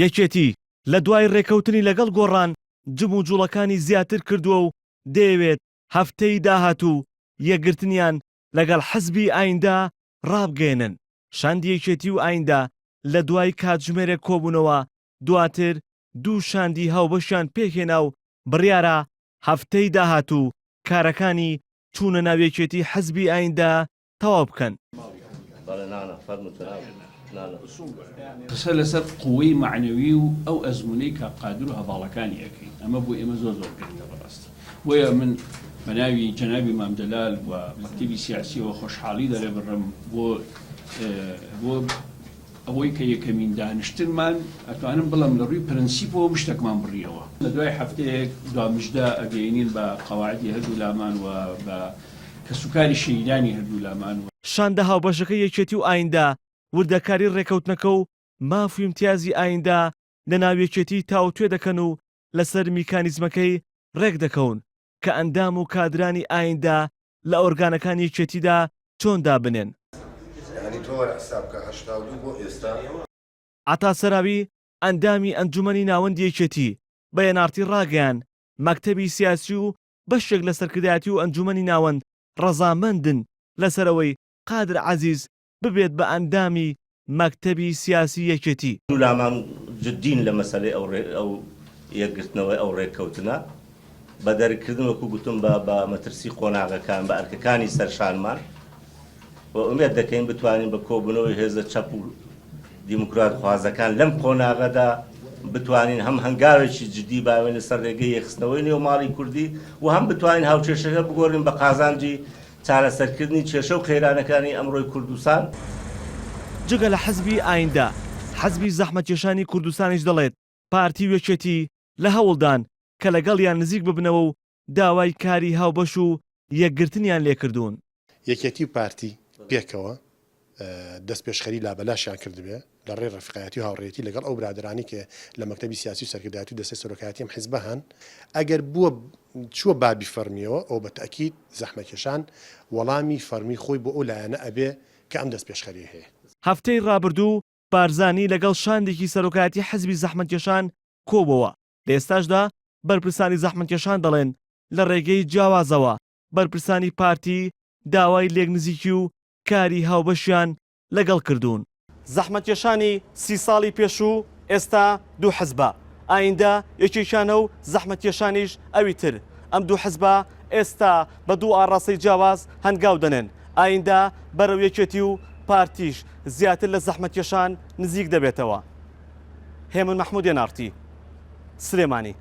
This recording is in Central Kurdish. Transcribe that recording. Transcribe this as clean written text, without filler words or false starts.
یەکێتی لە دوای ڕێکەوتنی لەگەڵ گۆڕان جم و جوڵەکانی زیاتر کردووە و دەیەوێت هەفتەی داهاتوو یەکگرتنیان لەگەڵ حزبی ئایندا ڕابگەێنن. شاندی یەکێتی و ئایندا لە دوای کاتژمێرێک کۆبوونەوە دواتر دوو شاندی هاوبەشیان پێکهێنا و بڕیارە هەفتەی داهاتوو کارەکانی چوونە ناو یەکێتی حزبی ئایندا تەواو بکەن. قسە لەسەر قووەی معنەوی و ئەو ئەزمونەی کە قادر و هەواڵەکانی ئەەکەین ئەمە بۆ ئێمە زۆر گرنگە بەڕاستی. بۆیە من بەناوی جەنابی مامدەلال و مەکتەبی سیاسیەوە خۆشحاڵی دەرێ بڕم بۆ ئەوەی کە یەکەمین دانیشتنمان ئەتوانم بڵم لە ڕووی پرەنسیپەوە شتێکمان بڕیەوە. لە دوای هەفتەیەک دوامژدە ئەگەینین بە قەواعدی هەردوو لامان و بە کەسوکاری شەیدانی هەردوو لامان. شاندە هاوبەشەکە یەکێتی و ئایندا وردەکاری ڕێکەوتنەکە و مافی امتیازی ئایندا لە ناو یەکێتی تاوتوێ دەکەن و لەسەر میکانیزمەکەی ڕێک دەکەون کە ئەندام و کادرانی ئایندا لە ئۆرگانەکانی یەکێتیدا چۆن دابنێن. عتا سەراوی ئەندامی ئەنجومەنی ناوەندی یەکێتی بە یەنارتی ڕاگەیان مەکتەبی سیاسی و بەشێک لە سەرکردایەتی و ئەنجومەنی ناوەند ڕەزامەندن لەسەرەوەی قادر عەزیز ببێت بە ئەندامی مەکتەبی سیاسی یەکێتی. لامان جدین لە مەسەلەی ئەو یەکگرتنەوەی ئەو ڕێککەوتنە بە دەرکردن وەکو گوتم بە مەترسی قۆناغەکان بە ئەرکەکانی سەرشانمان و ئومێد دەکەین بتوانین بە کۆبوونەوەی هێزە چەپ و دیموکرات خوازەکان لەم قۆناغەدا بتوانین هەم هەنگاوێکی جدی باوێن لەسەر ڕێگەی یەخستنەوەی نێوماڵی کوردی و هەم بتوانین هاوچێشەکە بگۆڕین بە قازانجی چارەسەرکردنی کێشە و خێرانەکانی ئەمڕۆی کوردستان. جگە لە حزبی ئایندا حزبی زەحمەتکێشانی کوردستانیش دەڵێت پارتی یەکێتی لە هەوڵدان کە لەگەڵیان نزیک ببنەوە و داوای کاری هاوبەش و یەکگرتنیان لێکردوون. یەکێتی و پارتی پێکەوە دەست پێشخەری لابەلاشیان کردبێ لە ڕێ ڕەفیقایەتی و هاوڕێتی لەگەڵ ئەو برادرانی کە لە مەکتەبی سیاسی و سەرکردایەتی و دەستەی سەرۆکایەتی ئەم حیزبە هەن ئەگەر بووە چووە بابی فەرمیەوە ئەو بە تەئکید زەحمەتکێشان وەڵامی فەرمی خۆی بۆ ئەو لایەنە ئەبێ کە ئەم دەست پێشخەری هەیە. هەفتەی ڕابردوو بارزانی لەگەڵ شاندێکی سەرۆکایەتی حزبی زەحمەتکێشان کۆبەوە. لە ئێستاشدا بەرپرسانی زەحمەتکێشان دەڵێن لە ڕێگەی جیاوازەوە بەرپرسانی پارتی داوای لێک نزیکی و کاری هاوبەشیان لەگەڵ کردوون. زەحمەتکێشانی 30 ساڵی پێشوو ئێستا دوو حزبە ئایندا یەکێکیانە و زەحمەتکێشانیش ئەوی تر. ئەم دوو حزبە ئێستا بە دوو ئاڕاستەی جیاواز هەنگاو دەنێن. ئایندا بەرەو یەکێتی و پارتیش زیاتر لە زەحمەتکێشان نزیک دەبێتەوە. هێمن مەحموود یەنارتی، سلێمانی.